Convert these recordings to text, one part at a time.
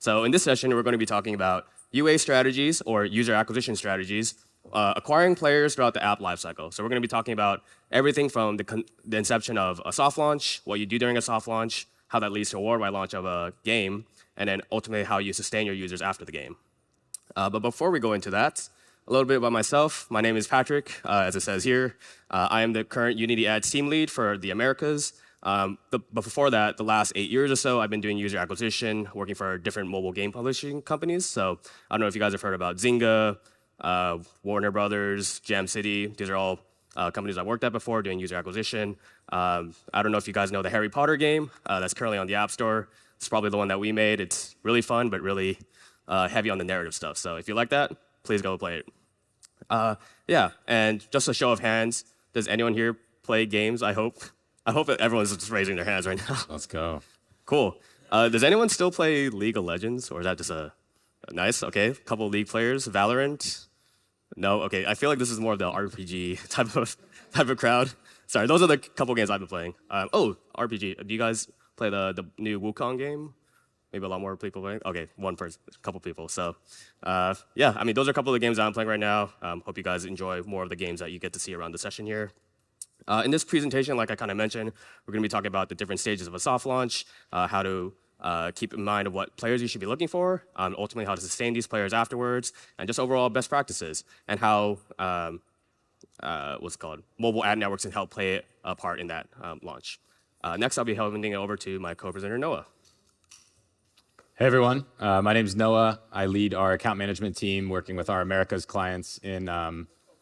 So in this session, we're going to be talking about UA strategies or user acquisition strategies, acquiring players throughout the app lifecycle. So we're going to be talking about everything from the inception of a soft launch, what you do during a soft launch, how that leads to a worldwide launch of a game, and then ultimately how you sustain your users after the game. But before we go into that, a little bit about myself. My name is Patrick, as it says here. I am the current Unity Ads team lead for the Americas. But before that, the last 8 years or so, I've been doing user acquisition, working for different mobile game publishing companies. So I don't know if you guys have heard about Zynga, Warner Brothers, Jam City. These are all companies I've worked at before doing user acquisition. I don't know if you guys know the Harry Potter game that's currently on the App Store. It's probably the one that we made. It's really fun, but really heavy on the narrative stuff. So if you like that, please go play it. Yeah, and just a show of hands, does anyone here play games, I hope? I hope that everyone's just raising their hands right now. Let's go. Cool. Does anyone still play League of Legends, or is that just a nice, okay, a couple of League players? Valorant? No? Okay, I feel like this is more of the RPG type of crowd. Sorry, those are the couple games I've been playing. Oh, RPG. Do you guys play the new Wukong game? Maybe a lot more people playing? Okay, one person, a couple people. So yeah, I mean, those are a couple of the games I'm playing right now. Hope you guys enjoy more of the games that you get to see around the session here. In this presentation, like I kind of mentioned, we're going to be talking about the different stages of a soft launch, how to keep in mind of what players you should be looking for, ultimately how to sustain these players afterwards, and just overall best practices, and how what's it called, mobile ad networks can help play a part in that launch. Next, I'll be handing it over to my co-presenter, Noah. Hey, everyone. My name's Noah. I lead our account management team working with our Americas clients in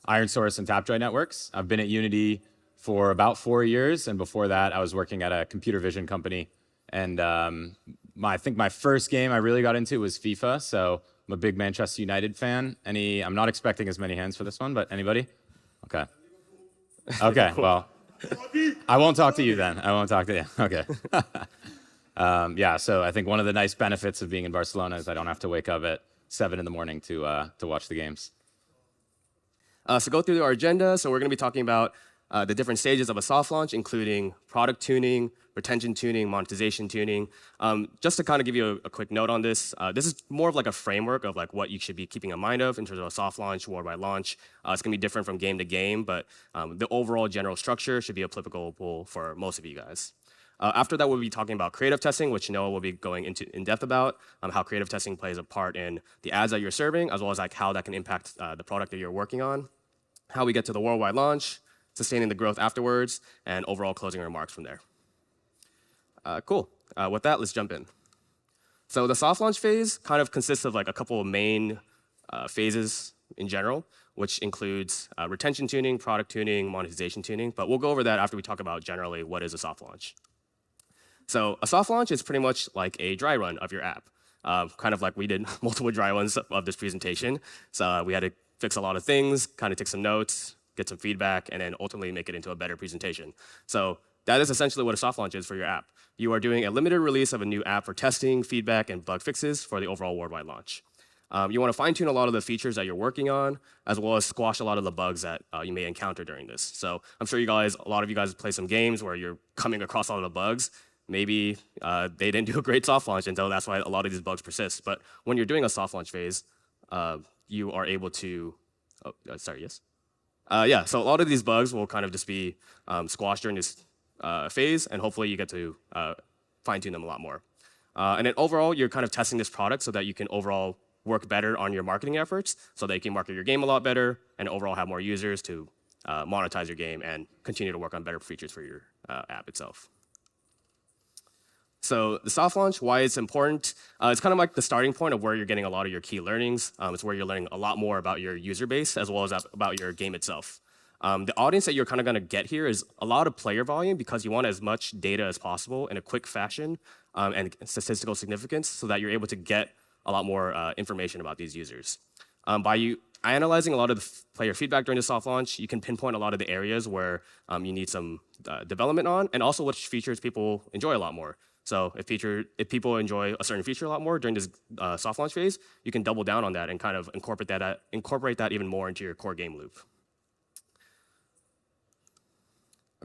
IronSource and Tapjoy networks. I've been at Unity for about 4 years, and before that, I was working at a computer vision company. And I think my first game I really got into was FIFA, so I'm a big Manchester United fan. I'm not expecting as many hands for this one, but anybody? Okay. Okay, well, I won't talk to you then. I won't talk to you. Okay. Yeah, so I think one of the nice benefits of being in Barcelona is I don't have to wake up at 7 in the morning to watch the games. So go through our agenda. So we're going to be talking about the different stages of a soft launch, including product tuning, retention tuning, monetization tuning. Just to kind of give you a quick note on this, this is more of like a framework of like what you should be keeping in mind of in terms of a soft launch, worldwide launch. It's going to be different from game to game, but the overall general structure should be applicable for most of you guys. After that, we'll be talking about creative testing, which Noah will be going into in depth about, how creative testing plays a part in the ads that you're serving, as well as like how that can impact the product that you're working on, how we get to the worldwide launch, sustaining the growth afterwards, and overall closing remarks from there. Cool. With that, let's jump in. So the soft launch phase kind of consists of like a couple of main phases in general, which includes retention tuning, product tuning, monetization tuning, but we'll go over that after we talk about generally what is a soft launch. So a soft launch is pretty much like a dry run of your app, kind of like we did multiple dry runs of this presentation. So we had to fix a lot of things, kind of take some notes, get some feedback, and then ultimately make it into a better presentation. So that is essentially what a soft launch is for your app. You are doing a limited release of a new app for testing, feedback, and bug fixes for the overall worldwide launch. You want to fine-tune a lot of the features that you're working on, as well as squash a lot of the bugs that you may encounter during this. So I'm sure a lot of you guys play some games where you're coming across all of the bugs. Maybe they didn't do a great soft launch, and so that's why a lot of these bugs persist. But when you're doing a soft launch phase, you are able to, sorry, yes? Yeah, so a lot of these bugs will kind of just be squashed during this phase, and hopefully you get to fine-tune them a lot more. And then overall, you're kind of testing this product so that you can overall work better on your marketing efforts, so that you can market your game a lot better, and overall have more users to monetize your game and continue to work on better features for your app itself. So the soft launch, why it's important, it's kind of like the starting point of where you're getting a lot of your key learnings. It's where you're learning a lot more about your user base as well as about your game itself. The audience that you're kind of going to get here is a lot of player volume because you want as much data as possible in a quick fashion and statistical significance so that you're able to get a lot more information about these users. By you analyzing a lot of the player feedback during the soft launch, you can pinpoint a lot of the areas where you need some development on, and also which features people enjoy a lot more. So if people enjoy a certain feature a lot more during this soft launch phase, you can double down on that and kind of incorporate that even more into your core game loop.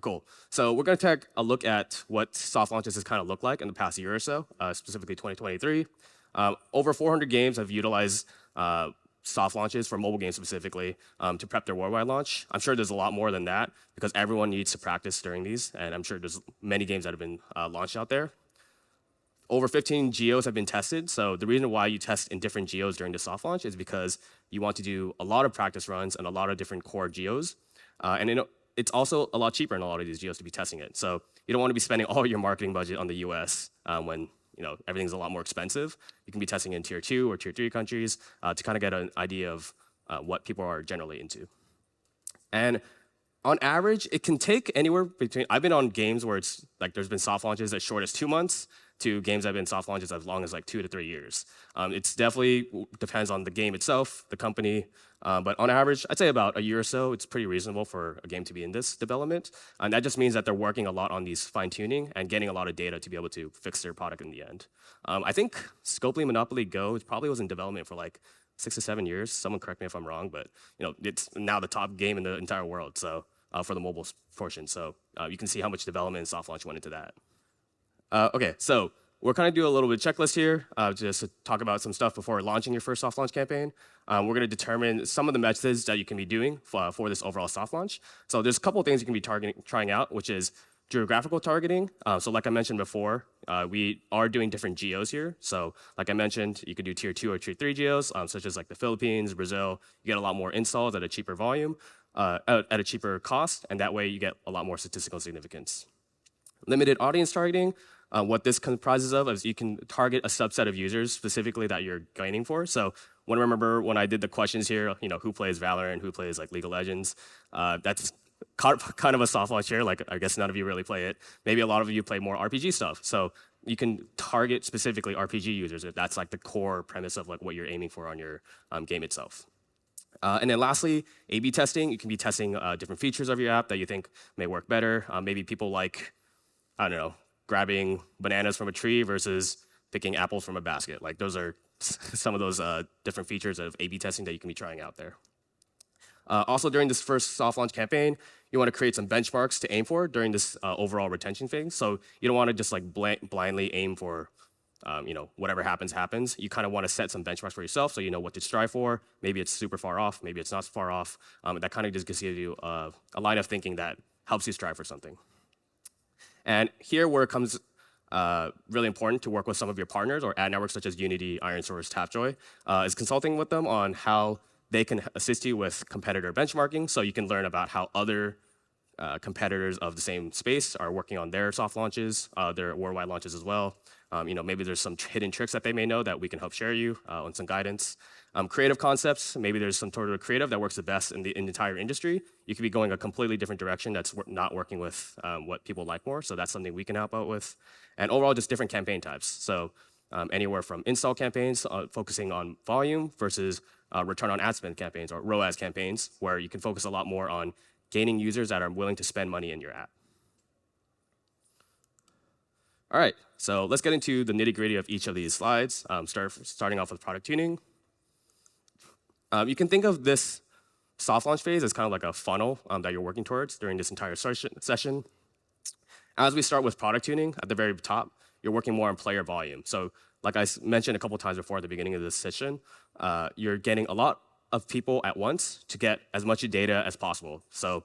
Cool. So we're going to take a look at what soft launches has kind of looked like in the past year or so, specifically 2023. Over 400 games have utilized soft launches for mobile games specifically to prep their worldwide launch. I'm sure there's a lot more than that because everyone needs to practice during these, and I'm sure there's many games that have been launched out there. Over 15 geos have been tested, so the reason why you test in different geos during the soft launch is because you want to do a lot of practice runs and a lot of different core geos, and it's also a lot cheaper in a lot of these geos to be testing it. So you don't want to be spending all your marketing budget on the US when everything's a lot more expensive. You can be testing in tier 2 or tier 3 countries to kind of get an idea of what people are generally into. And on average, it can take anywhere between, I've been on games where it's like there's been soft launches as short as 2 months to games that have been soft launches as long as like 2 to 3 years. It's definitely depends on the game itself, the company, but on average, I'd say about a year or so, it's pretty reasonable for a game to be in this development. And that just means that they're working a lot on these fine tuning and getting a lot of data to be able to fix their product in the end. I think Scopely Monopoly Go probably was in development for like 6 to 7 years. Someone correct me if I'm wrong, but it's now the top game in the entire world. So for the mobile portion, so you can see how much development and soft launch went into that. Okay, so we're kind of do a little bit of checklist here, just to talk about some stuff before launching your first soft launch campaign. We're going to determine some of the methods that you can be doing for this overall soft launch. So there's a couple of things you can be trying out, which is geographical targeting. So like I mentioned before, we are doing different geos here. So like I mentioned, you could do tier 2 or tier 3 geos, such as like the Philippines, Brazil. You get a lot more installs at a cheaper volume, at a cheaper cost, and that way you get a lot more statistical significance. Limited audience targeting. What this comprises of is you can target a subset of users specifically that you're gaining for. So when I remember when I did the questions here, who plays Valorant, who plays like League of Legends, that's kind of a soft launch here. Like I guess none of you really play it. Maybe a lot of you play more RPG stuff. So you can target specifically RPG users if that's like the core premise of like what you're aiming for on your game itself. And then lastly, A/B testing. You can be testing different features of your app that you think may work better. Maybe people like, I don't know, grabbing bananas from a tree versus picking apples from a basket. Like those are some of those different features of A/B testing that you can be trying out there. Also during this first soft launch campaign, you want to create some benchmarks to aim for during this overall retention phase. So you don't want to just like blindly aim for whatever happens. You kind of want to set some benchmarks for yourself so you know what to strive for. Maybe it's super far off, maybe it's not far off. That kind of just gives you a line of thinking that helps you strive for something. And here where it comes really important to work with some of your partners or ad networks such as Unity, ironSource, Tapjoy, is consulting with them on how they can assist you with competitor benchmarking so you can learn about how other competitors of the same space are working on their soft launches, their worldwide launches as well. Maybe there's some hidden tricks that they may know that we can help share you on some guidance. Creative concepts, maybe there's some sort of creative that works the best in the entire industry. You could be going a completely different direction that's not working with what people like more, so that's something we can help out with. And overall, just different campaign types. So anywhere from install campaigns focusing on volume versus return on ad spend campaigns or ROAS campaigns, where you can focus a lot more on gaining users that are willing to spend money in your app. All right, so let's get into the nitty-gritty of each of these slides, starting off with product tuning. You can think of this soft launch phase as kind of like a funnel that you're working towards during this entire session. As we start with product tuning, at the very top, you're working more on player volume. So like I mentioned a couple times before at the beginning of this session, you're getting a lot of people at once to get as much data as possible. So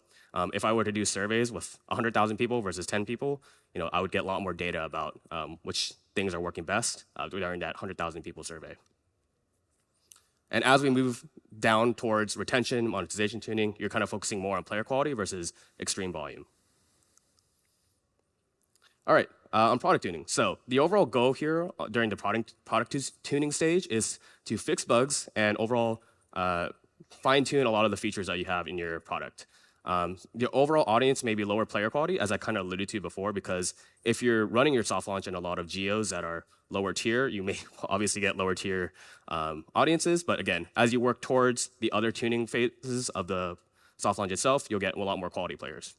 if I were to do surveys with 100,000 people versus 10 people, I would get a lot more data about which things are working best during that 100,000 people survey. And as we move down towards retention, monetization tuning, you're kind of focusing more on player quality versus extreme volume. All right, on product tuning. So the overall goal here during the product tuning stage is to fix bugs and overall fine-tune a lot of the features that you have in your product. The overall audience may be lower player quality, as I kind of alluded to before, because if you're running your soft launch in a lot of geos that are lower tier, you may obviously get lower tier audiences. But again, as you work towards the other tuning phases of the soft launch itself, you'll get a lot more quality players.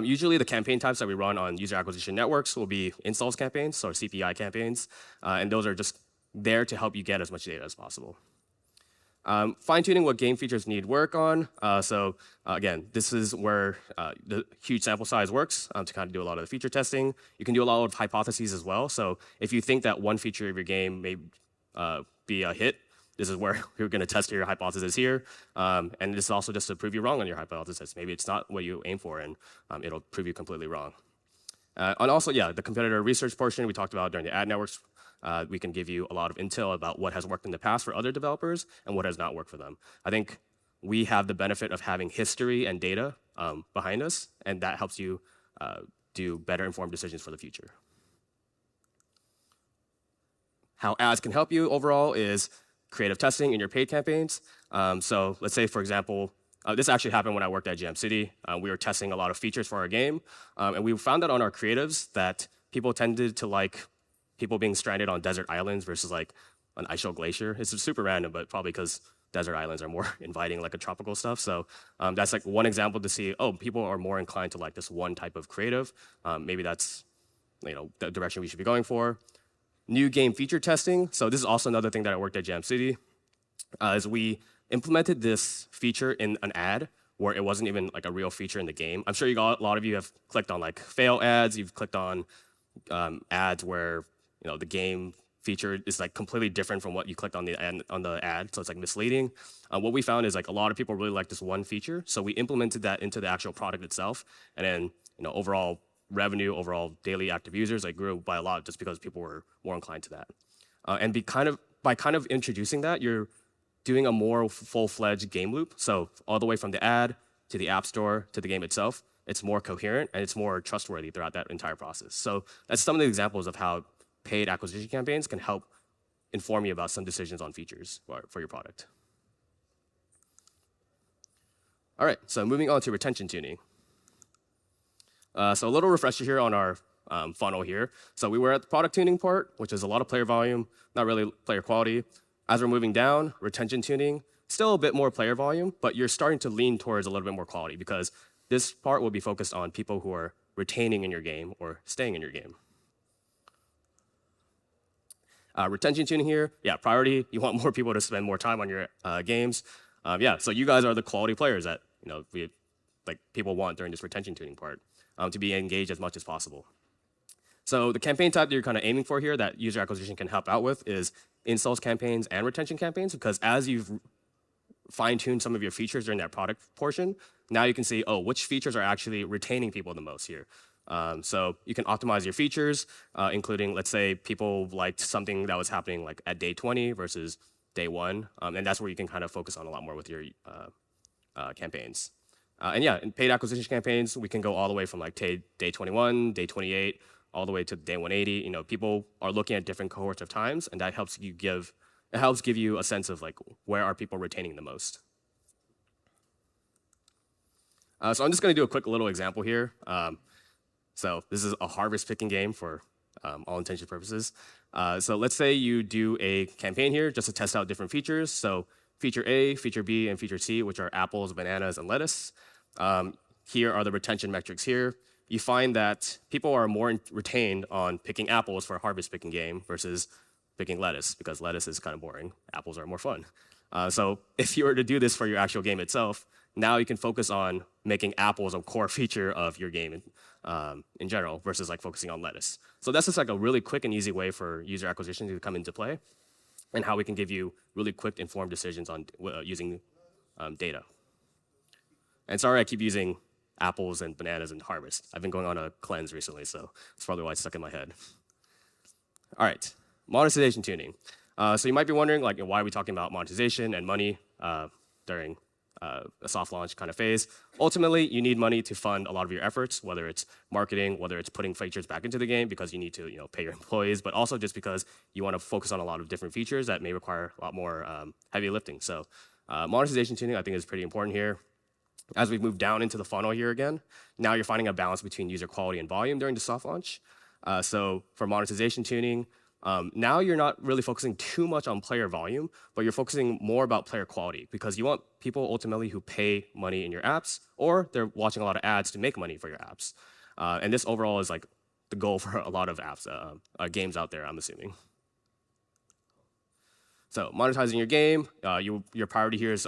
Usually the campaign types that we run on user acquisition networks will be installs campaigns or CPI campaigns, and those are just there to help you get as much data as possible. Fine-tuning what game features need work on. Again, this is where the huge sample size works to kind of do a lot of the feature testing. You can do a lot of hypotheses as well. So if you think that one feature of your game may be a hit, this is where you're going to test your hypothesis here. And this is also just to prove you wrong on your hypothesis. Maybe it's not what you aim for, and it'll prove you completely wrong. And also, yeah, the competitor research portion we talked about during the ad networks. We can give you a lot of intel about what has worked in the past for other developers and what has not worked for them. I think we have the benefit of having history and data behind us, and that helps you do better informed decisions for the future. How ads can help you overall is creative testing in your paid campaigns. So let's say, for example, this actually happened when I worked at Jam City. We were testing a lot of features for our game, and we found that on our creatives that people tended to like people being stranded on desert islands versus like an ice shelf glacier. It's super random, but probably because desert islands are more inviting, like a tropical stuff. So that's like one example to see, oh, people are more inclined to like this one type of creative. Maybe that's the direction we should be going for. New game feature testing. So this is also another thing that I worked at Jam City, is we implemented this feature in an ad where it wasn't even like a real feature in the game. I'm sure a lot of you have clicked on like fail ads. You've clicked on ads where the game feature is like completely different from what you clicked on the ad, so it's like misleading. What we found is like a lot of people really like this one feature, so we implemented that into the actual product itself, and then overall revenue, overall daily active users, like grew by a lot just because people were more inclined to that. And by kind of introducing that, you're doing a more full-fledged game loop. So all the way from the ad to the app store to the game itself, it's more coherent and it's more trustworthy throughout that entire process. So that's some of the examples of how paid acquisition campaigns can help inform you about some decisions on features for your product. All right, so moving on to retention tuning. So a little refresher here on our funnel here. So we were at the product tuning part, which is a lot of player volume, not really player quality. As we're moving down, retention tuning, still a bit more player volume, but you're starting to lean towards a little bit more quality because this part will be focused on people who are retaining in your game or staying in your game. Retention tuning here, yeah, priority, you want more people to spend more time on your games. So you guys are the quality players that people want during this retention tuning part, to be engaged as much as possible. So the campaign type that you're kind of aiming for here that user acquisition can help out with is installs campaigns and retention campaigns, because as you've fine-tuned some of your features during that product portion, now you can see, oh, which features are actually retaining people the most here. So you can optimize your features, including, let's say, people liked something that was happening like at day 20 versus day 1, and that's where you can kind of focus on a lot more with your campaigns. In paid acquisition campaigns, we can go all the way from like day 21, day 28, all the way to day 180. People are looking at different cohorts of times, and that helps give you a sense of like where are people retaining the most. So I'm just going to do a quick little example here. So this is a harvest picking game for all intents and purposes. So let's say you do a campaign here just to test out different features. So feature A, feature B, and feature C, which are apples, bananas, and lettuce. Here are the retention metrics here. You find that people are more retained on picking apples for a harvest picking game versus picking lettuce, because lettuce is kind of boring. Apples are more fun. So if you were to do this for your actual game itself, now you can focus on making apples a core feature of your game in general versus like focusing on lettuce. So that's just like a really quick and easy way for user acquisition to come into play, and how we can give you really quick informed decisions on using data. And sorry I keep using apples and bananas and harvest. I've been going on a cleanse recently, so that's probably why it's stuck in my head. All right, monetization tuning. So you might be wondering, like, why are we talking about monetization and money during a soft launch kind of phase? Ultimately, you need money to fund a lot of your efforts, whether it's marketing, whether it's putting features back into the game because you need to pay your employees, but also just because you want to focus on a lot of different features that may require a lot more heavy lifting. So monetization tuning, I think, is pretty important here. As we move down into the funnel here again, now you're finding a balance between user quality and volume during the soft launch. So for monetization tuning, now you're not really focusing too much on player volume, but you're focusing more about player quality, because you want people ultimately who pay money in your apps, or they're watching a lot of ads to make money for your apps. And this overall is like the goal for a lot of apps, games out there, I'm assuming. So monetizing your game, your priority here is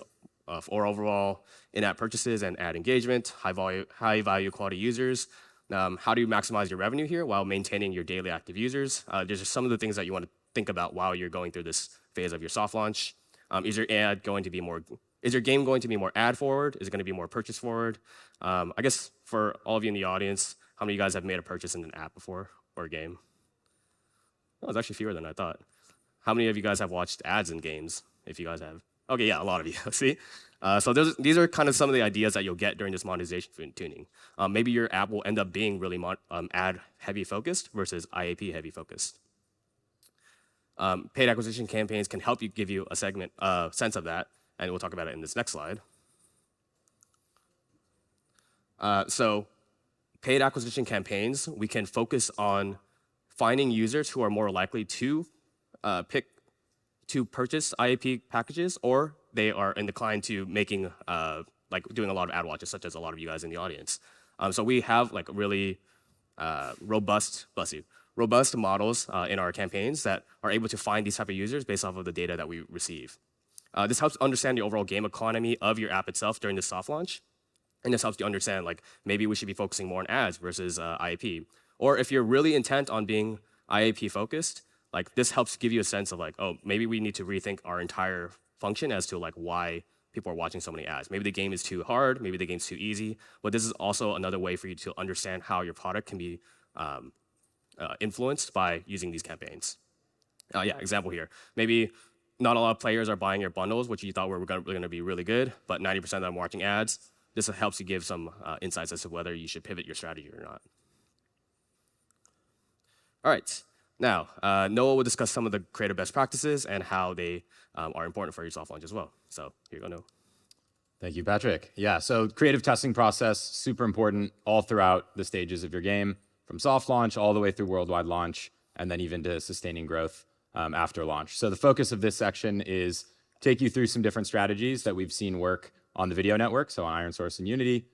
for overall in-app purchases and ad engagement, high value quality users. How do you maximize your revenue here while maintaining your daily active users? There's just some of the things that you want to think about while you're going through this phase of your soft launch. Is your game going to be more ad forward? Is it going to be more purchase forward? I guess for all of you in the audience, how many of you guys have made a purchase in an app before or a game? Oh, it's actually fewer than I thought. How many of you guys have watched ads in games? If you guys have. Okay, yeah, a lot of you. See? So these are kind of some of the ideas that you'll get during this monetization tuning. Maybe your app will end up being really ad heavy focused versus IAP heavy focused. Paid acquisition campaigns can help you give you a sense of that, and we'll talk about it in this next slide. So paid acquisition campaigns, we can focus on finding users who are more likely to purchase IAP packages, or they are inclined to making like doing a lot of ad watches, such as a lot of you guys in the audience. So we have like really robust models in our campaigns that are able to find these type of users based off of the data that we receive. This helps understand the overall game economy of your app itself during the soft launch, and this helps you understand like maybe we should be focusing more on ads versus IAP. Or if you're really intent on being IAP focused, like this helps give you a sense of like, oh, maybe we need to rethink our entire function as to like why people are watching so many ads. Maybe the game is too hard, maybe the game's too easy, but this is also another way for you to understand how your product can be influenced by using these campaigns. Yeah, example here. Maybe not a lot of players are buying your bundles, which you thought were going to be really good, but 90% of them are watching ads. This helps you give some insights as to whether you should pivot your strategy or not. All right. Now, Noah will discuss some of the creative best practices and how they are important for your soft launch as well. So here you go, Noah. Thank you, Patrick. Yeah, so creative testing process, super important all throughout the stages of your game, from soft launch all the way through worldwide launch, and then even to sustaining growth after launch. So the focus of this section is take you through some different strategies that we've seen work on the video network, so on ironSource and Unity,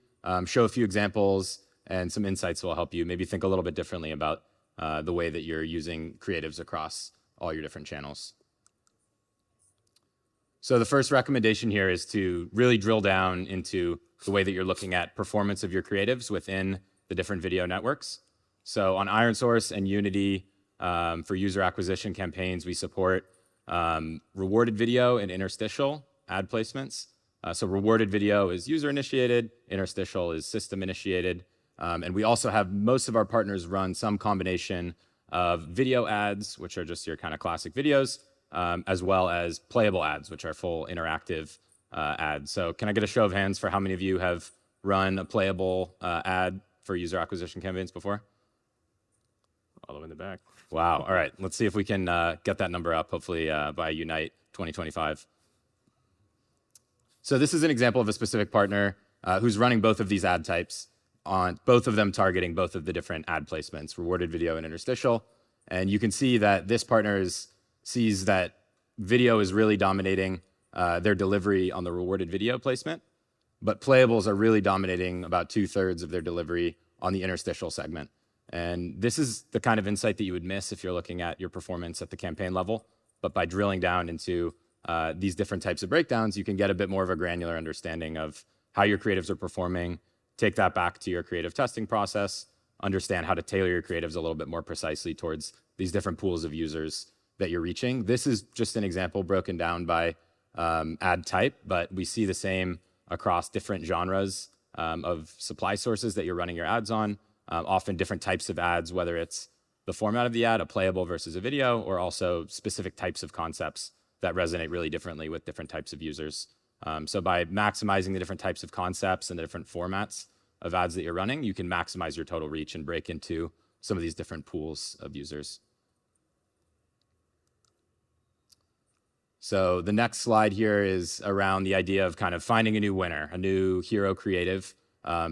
show a few examples and some insights will help you maybe think a little bit differently about the way that you're using creatives across all your different channels. So the first recommendation here is to really drill down into the way that you're looking at performance of your creatives within the different video networks. So on ironSource and Unity, for user acquisition campaigns, we support rewarded video and interstitial ad placements. So rewarded video is user initiated, interstitial is system initiated. And we also have most of our partners run some combination of video ads, which are just your kind of classic videos, as well as playable ads, which are full interactive ads. So can I get a show of hands for how many of you have run a playable ad for user acquisition campaigns before? All the way in the back. Wow. All right. Let's see if we can get that number up, hopefully by Unite 2025. So this is an example of a specific partner who's running both of these ad types, on both of them targeting both of the different ad placements, rewarded video and interstitial. And you can see that this partner sees that video is really dominating their delivery on the rewarded video placement, but playables are really dominating about 2/3 of their delivery on the interstitial segment. And this is the kind of insight that you would miss if you're looking at your performance at the campaign level. But by drilling down into these different types of breakdowns, you can get a bit more of a granular understanding of how your creatives are performing, take that back to your creative testing process, understand how to tailor your creatives a little bit more precisely towards these different pools of users that you're reaching. This is just an example broken down by ad type, but we see the same across different genres of supply sources that you're running your ads on, often different types of ads, whether it's the format of the ad, a playable versus a video, or also specific types of concepts that resonate really differently with different types of users. So by maximizing the different types of concepts and the different formats of ads that you're running, you can maximize your total reach and break into some of these different pools of users. So the next slide here is around the idea of kind of finding a new winner, a new hero creative.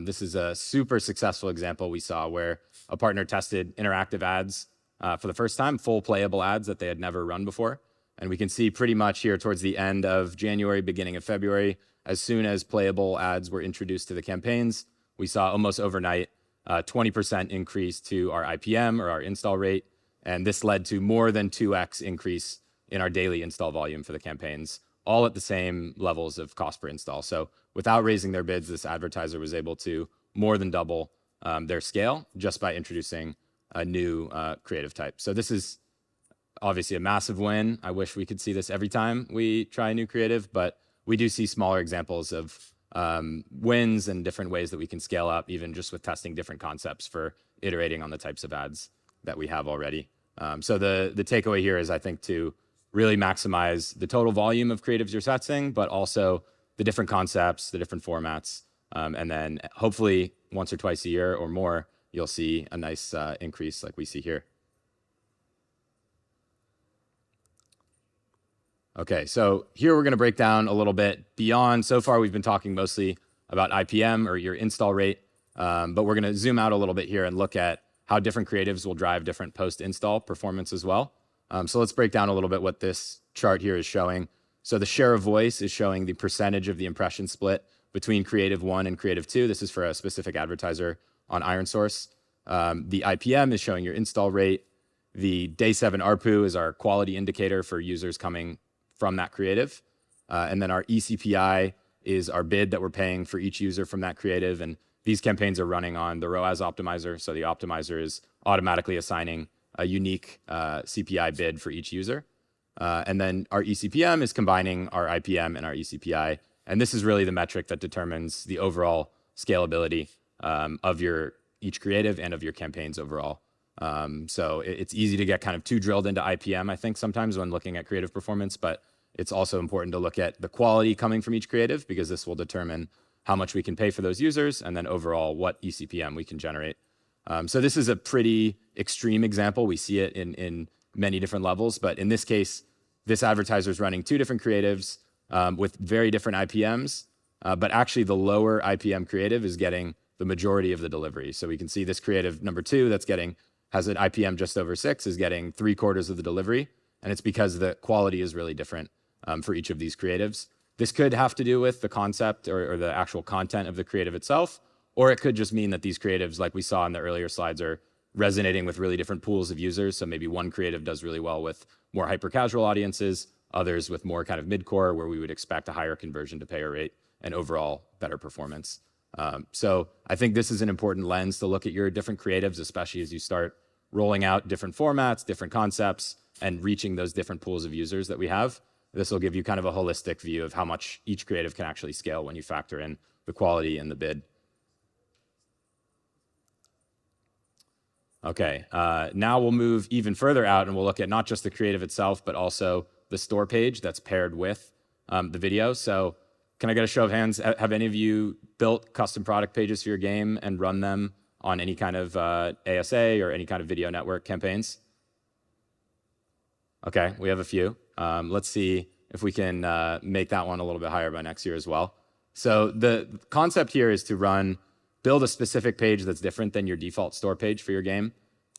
This is a super successful example we saw where a partner tested interactive ads for the first time, full playable ads that they had never run before. And we can see pretty much here towards the end of January, beginning of February, as soon as playable ads were introduced to the campaigns, we saw almost overnight 20% increase to our IPM or our install rate. And this led to more than 2x increase in our daily install volume for the campaigns, all at the same levels of cost per install. So without raising their bids, this advertiser was able to more than double their scale just by introducing a new creative type. So this is obviously a massive win. I wish we could see this every time we try a new creative, but we do see smaller examples of wins and different ways that we can scale up, even just with testing different concepts for iterating on the types of ads that we have already. So the takeaway here is, I think, to really maximize the total volume of creatives you're testing, but also the different concepts, the different formats, and then hopefully once or twice a year or more, you'll see a nice increase like we see here. Okay, so here we're going to break down a little bit beyond. So far, we've been talking mostly about IPM or your install rate, but we're going to zoom out a little bit here and look at how different creatives will drive different post-install performance as well. So let's break down a little bit what this chart here is showing. So the share of voice is showing the percentage of the impression split between Creative 1 and Creative 2. This is for a specific advertiser on ironSource. The IPM is showing your install rate. The day 7 ARPU is our quality indicator for users coming from that creative. And then our eCPI is our bid that we're paying for each user from that creative. And these campaigns are running on the ROAS optimizer. So the optimizer is automatically assigning a unique CPI bid for each user. And then our eCPM is combining our IPM and our eCPI. And this is really the metric that determines the overall scalability of your each creative and of your campaigns overall. So it's easy to get kind of too drilled into IPM, I think, sometimes when looking at creative performance, but it's also important to look at the quality coming from each creative, because this will determine how much we can pay for those users and then overall what eCPM we can generate. So this is a pretty extreme example. We see it in many different levels, but in this case, this advertiser is running 2 different creatives with very different IPMs, but actually the lower IPM creative is getting the majority of the delivery. So we can see this creative number 2 has an IPM just over 6 is getting 3/4 of the delivery. And it's because the quality is really different for each of these creatives. This could have to do with the concept or the actual content of the creative itself, or it could just mean that these creatives, like we saw in the earlier slides, are resonating with really different pools of users. So maybe one creative does really well with more hyper-casual audiences, others with more kind of mid-core, where we would expect a higher conversion to payer rate and overall better performance. So I think this is an important lens to look at your different creatives, especially as you start rolling out different formats, different concepts, and reaching those different pools of users that we have. This will give you kind of a holistic view of how much each creative can actually scale when you factor in the quality and the bid. Okay, now we'll move even further out and we'll look at not just the creative itself, but also the store page that's paired with the video. So can I get a show of hands? Have any of you built custom product pages for your game and run them on any kind of ASA or any kind of video network campaigns? Okay, we have a few. Let's see if we can make that one a little bit higher by next year as well. So the concept here is to build a specific page that's different than your default store page for your game,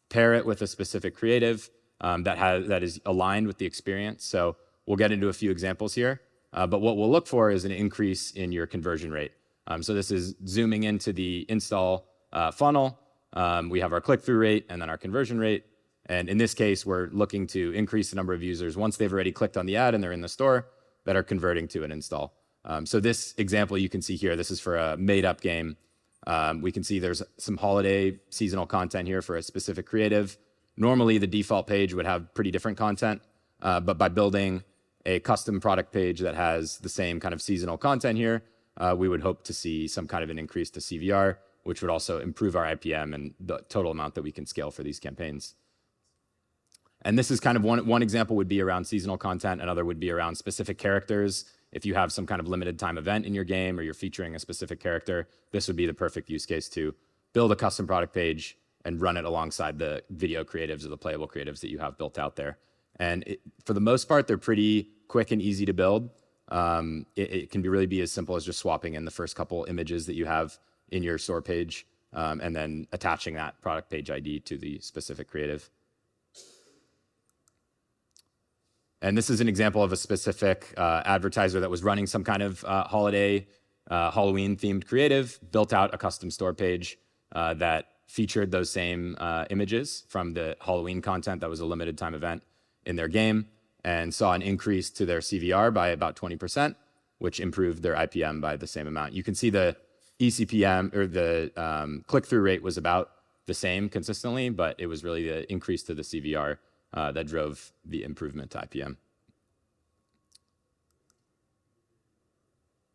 pair it with a specific creative that is aligned with the experience. So we'll get into a few examples here, but what we'll look for is an increase in your conversion rate. So this is zooming into the install funnel. We have our click-through rate and then our conversion rate. And in this case, we're looking to increase the number of users once they've already clicked on the ad and they're in the store that are converting to an install. So this example you can see here, this is for a made-up game. We can see there's some holiday seasonal content here for a specific creative. Normally, the default page would have pretty different content, but by building a custom product page that has the same kind of seasonal content here, we would hope to see some kind of an increase to CVR, which would also improve our IPM and the total amount that we can scale for these campaigns. And this is kind of one example would be around seasonal content. Another would be around specific characters. If you have some kind of limited time event in your game or you're featuring a specific character, this would be the perfect use case to build a custom product page and run it alongside the video creatives or the playable creatives that you have built out there. And for the most part, they're pretty quick and easy to build. It can really be as simple as just swapping in the first couple images that you have in your store page and then attaching that product page ID to the specific creative. And this is an example of a specific advertiser that was running some kind of holiday, Halloween-themed creative, built out a custom store page that featured those same images from the Halloween content that was a limited time event in their game. and saw an increase to their CVR by about 20%, which improved their IPM by the same amount. You can see the ECPM, or the click-through rate, was about the same consistently, but it was really the increase to the CVR that drove the improvement to IPM.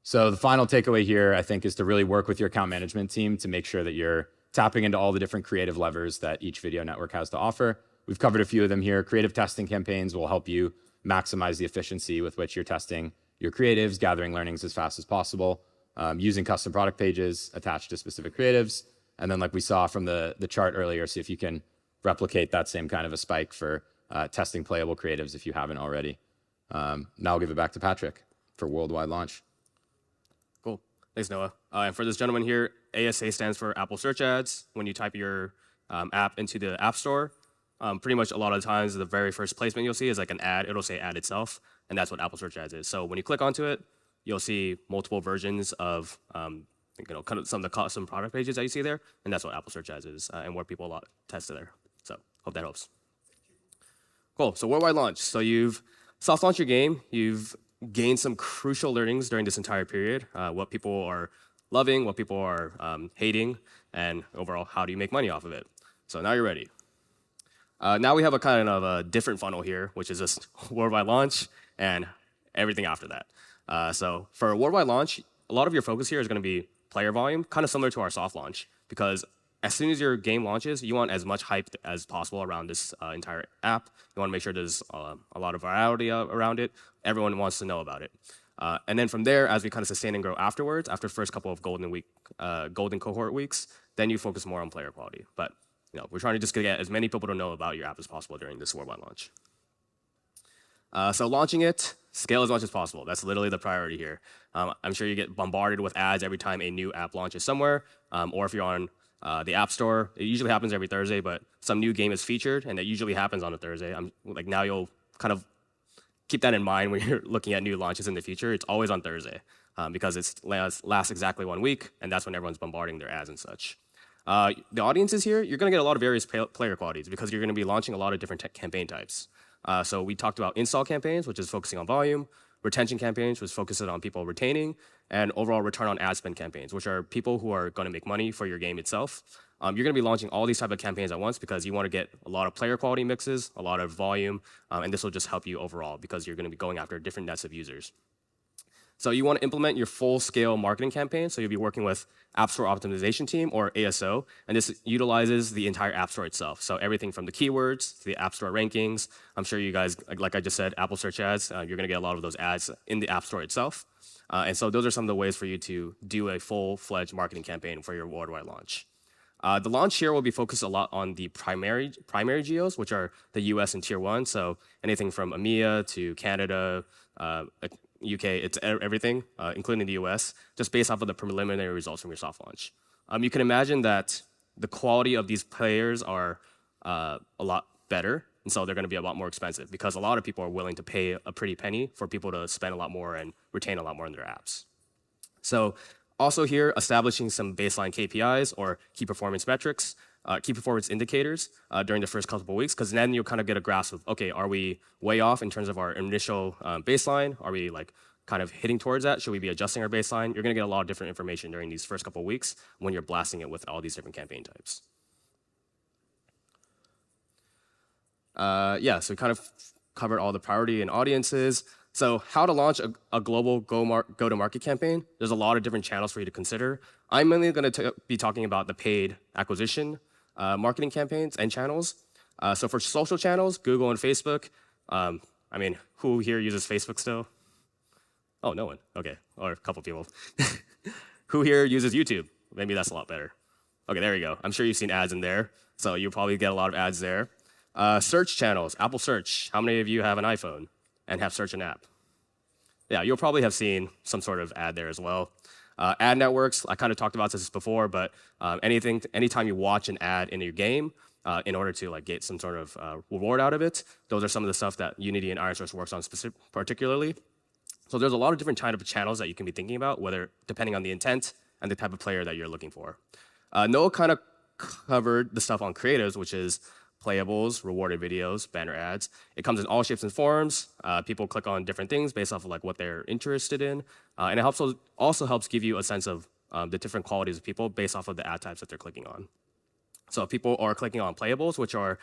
So the final takeaway here, I think, is to really work with your account management team to make sure that you're tapping into all the different creative levers that each video network has to offer. We've covered a few of them here. Creative testing campaigns will help you maximize the efficiency with which you're testing your creatives, gathering learnings as fast as possible, using custom product pages attached to specific creatives. And then, like we saw from the chart earlier, see if you can replicate that same kind of a spike for testing playable creatives if you haven't already. Now I'll give it back to Patrick for worldwide launch. Cool. Thanks, Noah. And for this gentleman here, ASA stands for Apple Search Ads. When you type your app into the App Store, pretty much a lot of the times, the very first placement you'll see is like an ad. It'll say ad itself, and that's what Apple Search Ads is. So when you click onto it, you'll see multiple versions of kind of some of the custom product pages that you see there, and that's what Apple Search Ads is, and where people test there. So hope that helps. Cool. So worldwide launch. So you've soft launched your game. You've gained some crucial learnings during this entire period. What people are loving, what people are hating, and overall, how do you make money off of it? So now you're ready. Now we have a kind of a different funnel here, which is just worldwide launch and everything after that. So for a worldwide launch, a lot of your focus here is going to be player volume, kind of similar to our soft launch, because as soon as your game launches, you want as much hype as possible around this entire app. You want to make sure there's a lot of virality around it. Everyone wants to know about it. And then from there, as we kind of sustain and grow afterwards, after the first couple of golden cohort weeks, then you focus more on player quality. But we're trying to just get as many people to know about your app as possible during this worldwide launch. So launching it, scale as much as possible. That's literally the priority here. I'm sure you get bombarded with ads every time a new app launches somewhere, or if you're on the App Store. It usually happens every Thursday, but some new game is featured, and it usually happens on a Thursday. Now you'll kind of keep that in mind when you're looking at new launches in the future. It's always on Thursday because it lasts exactly 1 week, and that's when everyone's bombarding their ads and such. The audiences here, you're going to get a lot of various player qualities because you're going to be launching a lot of different campaign types. So we talked about install campaigns, which is focusing on volume, retention campaigns, which focuses on people retaining, and overall return on ad spend campaigns, which are people who are going to make money for your game itself. You're going to be launching all these type of campaigns at once because you want to get a lot of player quality mixes, a lot of volume, and this will just help you overall because you're going to be going after different nets of users. So you want to implement your full-scale marketing campaign. So you'll be working with App Store Optimization Team, or ASO, and this utilizes the entire App Store itself. So everything from the keywords to the App Store rankings. I'm sure you guys, like I just said, Apple Search Ads, you're going to get a lot of those ads in the App Store itself. And so those are some of the ways for you to do a full-fledged marketing campaign for your worldwide launch. The launch here will be focused a lot on the primary geos, which are the US and Tier 1. So anything from EMEA to Canada, UK, it's everything, including the US, just based off of the preliminary results from your soft launch. You can imagine that the quality of these players are a lot better, and so they're going to be a lot more expensive because a lot of people are willing to pay a pretty penny for people to spend a lot more and retain a lot more in their apps. So also here, establishing some baseline KPIs or key performance metrics, key performance indicators during the first couple of weeks, because then you'll kind of get a grasp of, okay, are we way off in terms of our initial baseline? Are we kind of hitting towards that? Should we be adjusting our baseline? You're going to get a lot of different information during these first couple of weeks when you're blasting it with all these different campaign types. So we kind of covered all the priority and audiences. So how to launch a global go-to-market campaign. There's a lot of different channels for you to consider. I'm mainly going to be talking about the paid acquisition marketing campaigns and channels. So for social channels, Google and Facebook. Who here uses Facebook still? Oh, no one. Okay, or a couple people. Who here uses YouTube? Maybe that's a lot better. Okay, there you go. I'm sure you've seen ads in there, so you'll probably get a lot of ads there. Search channels, Apple Search. How many of you have an iPhone and have Search an app? Yeah, you'll probably have seen some sort of ad there as well. Ad networks, I kind of talked about this before, but anytime you watch an ad in your game, in order to get some sort of reward out of it, those are some of the stuff that Unity and ironSource works on particularly. So there's a lot of different type of channels that you can be thinking about, depending on the intent and the type of player that you're looking for. Noah kind of covered the stuff on creatives, which is playables, rewarded videos, banner ads. It comes in all shapes and forms. People click on different things based off of like what they're interested in, and it also helps give you a sense of the different qualities of people based off of the ad types that they're clicking on. So if people are clicking on playables, which are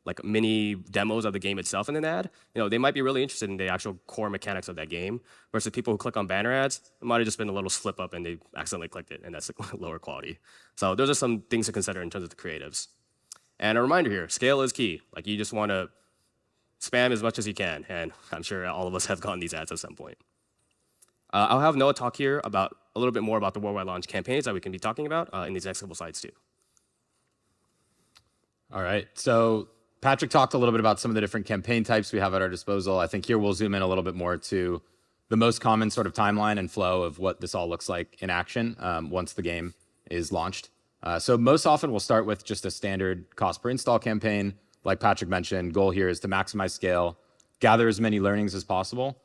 like mini demos of the game itself in an ad, they might be really interested in the actual core mechanics of that game. Versus people who click on banner ads, it might have just been a little slip up and they accidentally clicked it, and that's lower quality. So those are some things to consider in terms of the creatives. And a reminder here, scale is key. Like you just want to spam as much as you can, and I'm sure all of us have gotten these ads at some point. I'll have Noah talk here about a little bit more about the worldwide launch campaigns that we can be talking about in these next couple slides too. All right, so Patrick talked a little bit about some of the different campaign types we have at our disposal. I think here we'll zoom in a little bit more to the most common sort of timeline and flow of what this all looks like in action once the game is launched. So most often we'll start with just a standard cost per install campaign. Like Patrick mentioned, goal here is to maximize scale, gather as many learnings as possible,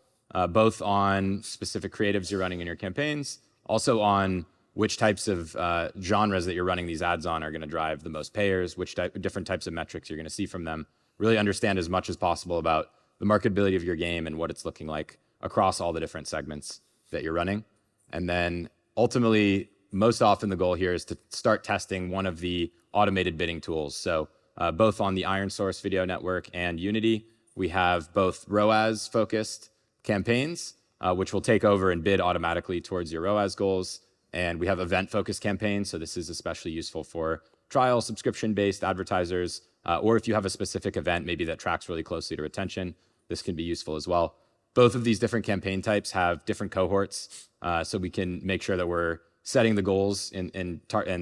both on specific creatives you're running in your campaigns, also on which types of genres that you're running these ads on are going to drive the most payers, which different types of metrics you're going to see from them. Really understand as much as possible about the marketability of your game and what it's looking like across all the different segments that you're running. And then ultimately, most often the goal here is to start testing one of the automated bidding tools. So both on the ironSource video network and Unity, we have both ROAS-focused campaigns, which will take over and bid automatically towards your ROAS goals. And we have event-focused campaigns, so this is especially useful for trial, subscription-based advertisers, or if you have a specific event maybe that tracks really closely to retention, this can be useful as well. Both of these different campaign types have different cohorts, so we can make sure that we're setting the goals and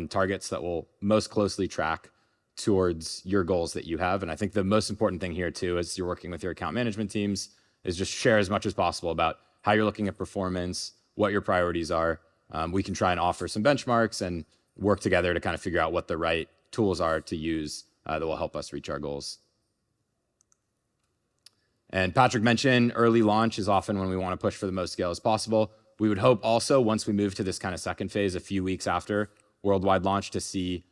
targets that will most closely track towards your goals that you have. And I think the most important thing here too, as you're working with your account management teams, is just share as much as possible about how you're looking at performance, what your priorities are. We can try and offer some benchmarks and work together to kind of figure out what the right tools are to use that will help us reach our goals. And Patrick mentioned early launch is often when we want to push for the most scale as possible. We would hope also once we move to this kind of second phase, a few weeks after worldwide launch, to see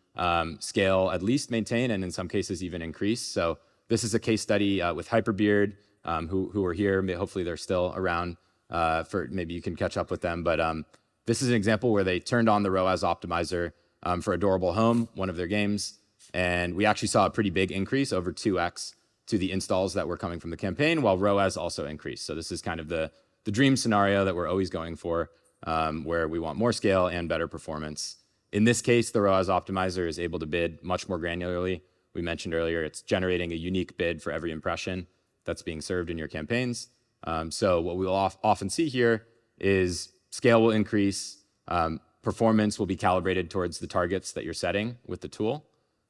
scale at least maintain and in some cases even increase. So this is a case study with Hyperbeard, who are here. Hopefully they're still around for maybe you can catch up with them. But this is an example where they turned on the ROAS optimizer for Adorable Home, one of their games. And we actually saw a pretty big increase, over 2x, to the installs that were coming from the campaign, while ROAS also increased. So this is kind of the dream scenario that we're always going for, where we want more scale and better performance. In this case, the ROAS optimizer is able to bid much more granularly. We mentioned earlier, it's generating a unique bid for every impression that's being served in your campaigns. So what we will often see here is scale will increase, performance will be calibrated towards the targets that you're setting with the tool.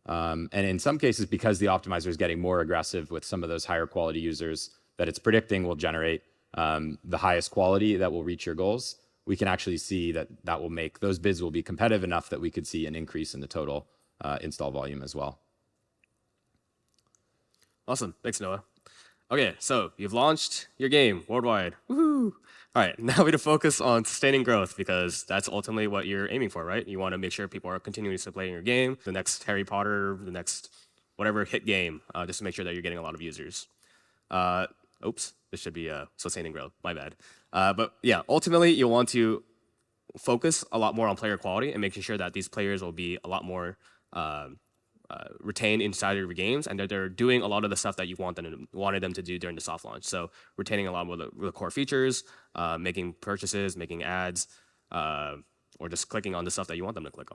And in some cases, because the optimizer is getting more aggressive with some of those higher quality users that it's predicting will generate the highest quality that will reach your goals, we can actually see that will make those bids will be competitive enough that we could see an increase in the total install volume as well. Awesome. Thanks, Noah. Okay, so you've launched your game worldwide. Woohoo! All right, now we need to focus on sustaining growth because that's ultimately what you're aiming for, right? You want to make sure people are continuing to play your game, the next Harry Potter, the next whatever hit game, just to make sure that you're getting a lot of users. Oops, this should be sustaining growth, my bad. But yeah, ultimately you'll want to focus a lot more on player quality and making sure that these players will be a lot more retained inside of your games and that they're doing a lot of the stuff that you wanted them to do during the soft launch. So retaining a lot of the core features, making purchases, making ads, or just clicking on the stuff that you want them to click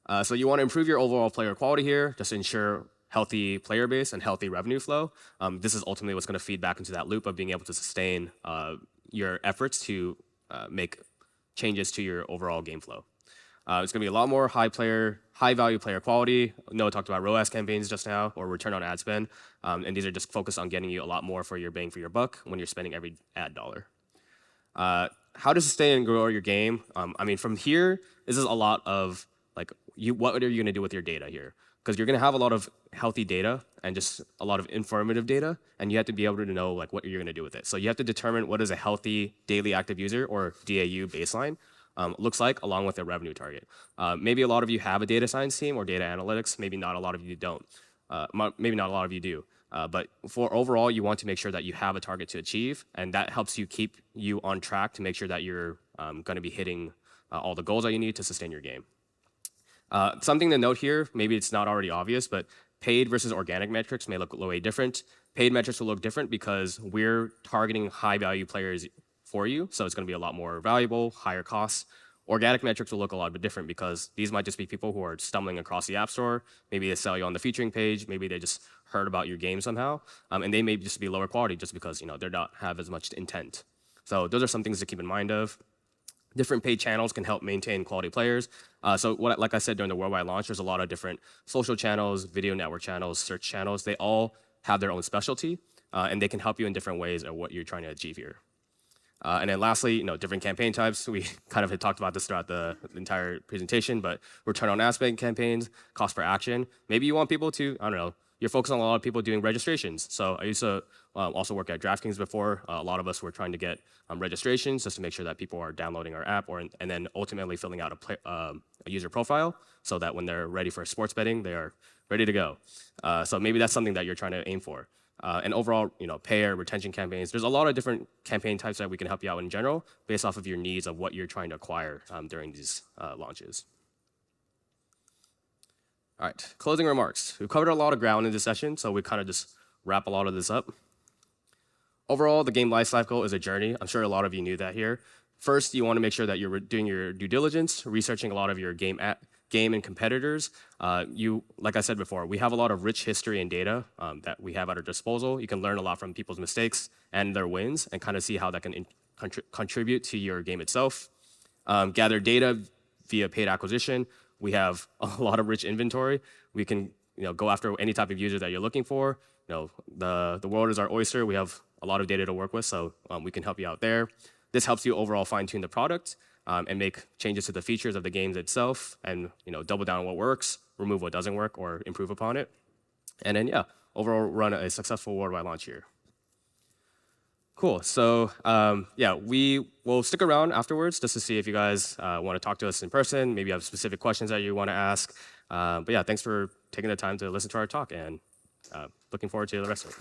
on. So you want to improve your overall player quality here, just to ensure healthy player base and healthy revenue flow. This is ultimately what's going to feed back into that loop of being able to sustain your efforts to make changes to your overall game flow. It's going to be a lot more high-value player quality. Noah talked about ROAS campaigns just now, or return on ad spend. And these are just focused on getting you a lot more for your bang for your buck when you're spending every ad dollar. How to sustain and grow your game? I mean, from here, this is a lot of, like, what are you going to do with your data here? Because you're going to have a lot of healthy data and just a lot of informative data, and you have to be able to know like what you're going to do with it. So you have to determine what is a healthy daily active user, or DAU baseline. looks like, along with their revenue target. Maybe a lot of you have a data science team or data analytics. Maybe not a lot of you don't. Maybe not a lot of you do. But for overall, you want to make sure that you have a target to achieve, and that helps you keep you on track to make sure that you're going to be hitting all the goals that you need to sustain your game. Something to note here, maybe it's not already obvious, but paid versus organic metrics may look way different. Paid metrics will look different because we're targeting high-value players for you, so it's going to be a lot more valuable, higher costs. Organic metrics will look a lot bit different because these might just be people who are stumbling across the App Store. Maybe they saw you on the featuring page. Maybe they just heard about your game somehow, and they may just be lower quality just because they're not have as much intent. So those are some things to keep in mind of. Different paid channels can help maintain quality players. Like I said during the worldwide launch, there's a lot of different social channels, video network channels, search channels. They all have their own specialty, and they can help you in different ways of what you're trying to achieve here. And then lastly, different campaign types. We kind of had talked about this throughout the entire presentation, but return on ad spend campaigns, cost per action. Maybe you want people to, I don't know, you're focused on a lot of people doing registrations. So I used to also work at DraftKings before. A lot of us were trying to get registrations just to make sure that people are downloading our app and then ultimately filling out a user profile so that when they're ready for sports betting, they are ready to go. So maybe that's something that you're trying to aim for. And overall, payer, retention campaigns. There's a lot of different campaign types that we can help you out in general based off of your needs of what you're trying to acquire during these launches. All right, closing remarks. We've covered a lot of ground in this session, so we kind of just wrap a lot of this up. Overall, the game lifecycle is a journey. I'm sure a lot of you knew that here. First, you want to make sure that you're doing your due diligence, researching a lot of your game and competitors. Like I said before, we have a lot of rich history and data that we have at our disposal. You can learn a lot from people's mistakes and their wins and kind of see how that can contribute to your game itself. Gather data via paid acquisition. We have a lot of rich inventory. We can go after any type of user that you're looking for. The world is our oyster. We have a lot of data to work with, so we can help you out there. This helps you overall fine-tune the product and make changes to the features of the games itself, and double down on what works, remove what doesn't work, or improve upon it. And then overall run a successful worldwide launch here. Cool. So we will stick around afterwards just to see if you guys want to talk to us in person. Maybe you have specific questions that you want to ask. But thanks for taking the time to listen to our talk, and looking forward to the rest of it.